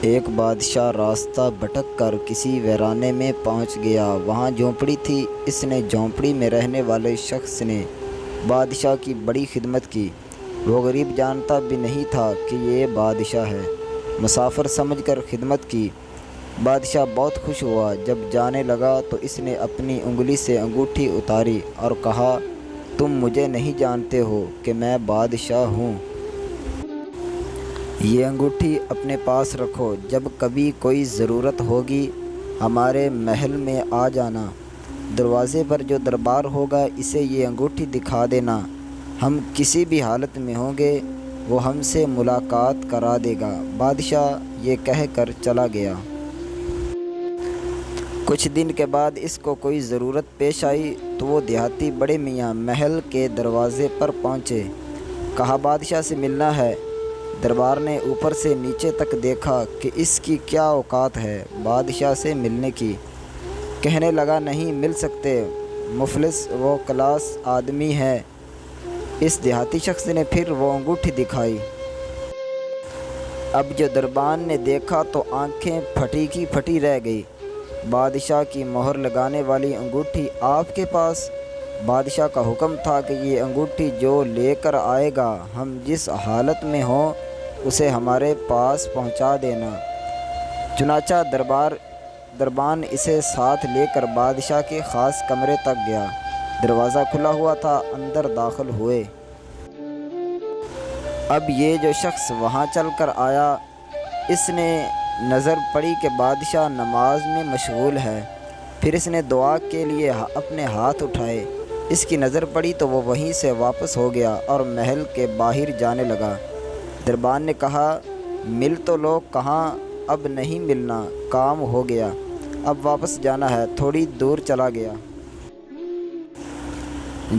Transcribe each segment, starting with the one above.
ایک بادشاہ راستہ بھٹک کر کسی ویرانے میں پہنچ گیا۔ وہاں جھونپڑی تھی۔ اس نے جھونپڑی میں رہنے والے شخص نے بادشاہ کی بڑی خدمت کی۔ وہ غریب جانتا بھی نہیں تھا کہ یہ بادشاہ ہے۔ مسافر سمجھ کر خدمت کی۔ بادشاہ بہت خوش ہوا۔ جب جانے لگا تو اس نے اپنی انگلی سے انگوٹھی اتاری اور کہا، تم مجھے نہیں جانتے ہو کہ میں بادشاہ ہوں۔ یہ انگوٹھی اپنے پاس رکھو۔ جب کبھی کوئی ضرورت ہوگی ہمارے محل میں آ جانا۔ دروازے پر جو دربار ہوگا اسے یہ انگوٹھی دکھا دینا۔ ہم کسی بھی حالت میں ہوں گے وہ ہم سے ملاقات کرا دے گا۔ بادشاہ یہ کہہ کر چلا گیا۔ کچھ دن کے بعد اس کو کوئی ضرورت پیش آئی تو وہ دیہاتی بڑے میاں محل کے دروازے پر پہنچے۔ کہا، بادشاہ سے ملنا ہے۔ دربار نے اوپر سے نیچے تک دیکھا کہ اس کی کیا اوقات ہے بادشاہ سے ملنے کی۔ کہنے لگا، نہیں مل سکتے، مفلس و کلاس آدمی ہے۔ اس دیہاتی شخص نے پھر وہ انگوٹھی دکھائی۔ اب جو دربان نے دیکھا تو آنکھیں پھٹی کی پھٹی رہ گئی۔ بادشاہ کی مہر لگانے والی انگوٹھی آپ کے پاس؟ بادشاہ کا حکم تھا کہ یہ انگوٹھی جو لے کر آئے گا ہم جس حالت میں ہوں اسے ہمارے پاس پہنچا دینا۔ چنانچہ دربان اسے ساتھ لے کر بادشاہ کے خاص کمرے تک گیا۔ دروازہ کھلا ہوا تھا، اندر داخل ہوئے۔ اب یہ جو شخص وہاں چل کر آیا، اس نے نظر پڑی کہ بادشاہ نماز میں مشغول ہے۔ پھر اس نے دعا کے لیے اپنے ہاتھ اٹھائے۔ اس کی نظر پڑی تو وہ وہیں سے واپس ہو گیا اور محل کے باہر جانے لگا۔ دربان نے کہا، مل تو لو، کہاں اب نہیں ملنا، کام ہو گیا، اب واپس جانا ہے۔ تھوڑی دور چلا گیا۔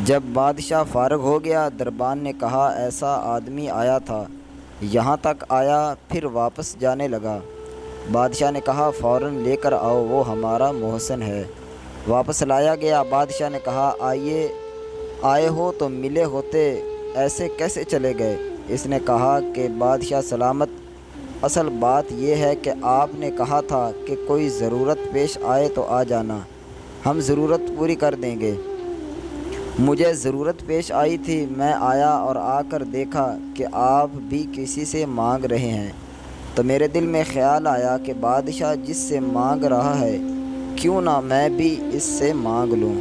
جب بادشاہ فارغ ہو گیا، دربان نے کہا، ایسا آدمی آیا تھا، یہاں تک آیا پھر واپس جانے لگا۔ بادشاہ نے کہا، فوراً لے کر آؤ، وہ ہمارا محسن ہے۔ واپس لایا گیا۔ بادشاہ نے کہا، آئے ہو تو ملے ہوتے، ایسے کیسے چلے گئے؟ اس نے کہا کہ بادشاہ سلامت، اصل بات یہ ہے کہ آپ نے کہا تھا کہ کوئی ضرورت پیش آئے تو آ جانا، ہم ضرورت پوری کر دیں گے۔ مجھے ضرورت پیش آئی تھی، میں آیا اور آ کر دیکھا کہ آپ بھی کسی سے مانگ رہے ہیں، تو میرے دل میں خیال آیا کہ بادشاہ جس سے مانگ رہا ہے کیوں نہ میں بھی اس سے مانگ لوں۔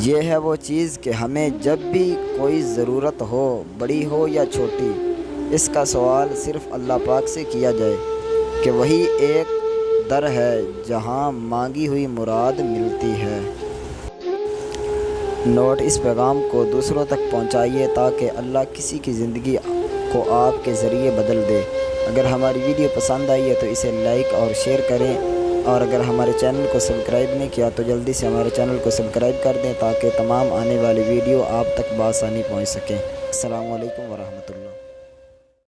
یہ ہے وہ چیز کہ ہمیں جب بھی کوئی ضرورت ہو، بڑی ہو یا چھوٹی، اس کا سوال صرف اللہ پاک سے کیا جائے کہ وہی ایک در ہے جہاں مانگی ہوئی مراد ملتی ہے۔ نوٹ: اس پیغام کو دوسروں تک پہنچائیے تاکہ اللہ کسی کی زندگی کو آپ کے ذریعے بدل دے۔ اگر ہماری ویڈیو پسند آئی ہے تو اسے لائک اور شیئر کریں، اور اگر ہمارے چینل کو سبسکرائب نہیں کیا تو جلدی سے ہمارے چینل کو سبسکرائب کر دیں تاکہ تمام آنے والی ویڈیو آپ تک بآسانی پہنچ سکیں۔ السلام علیکم ورحمۃ اللہ۔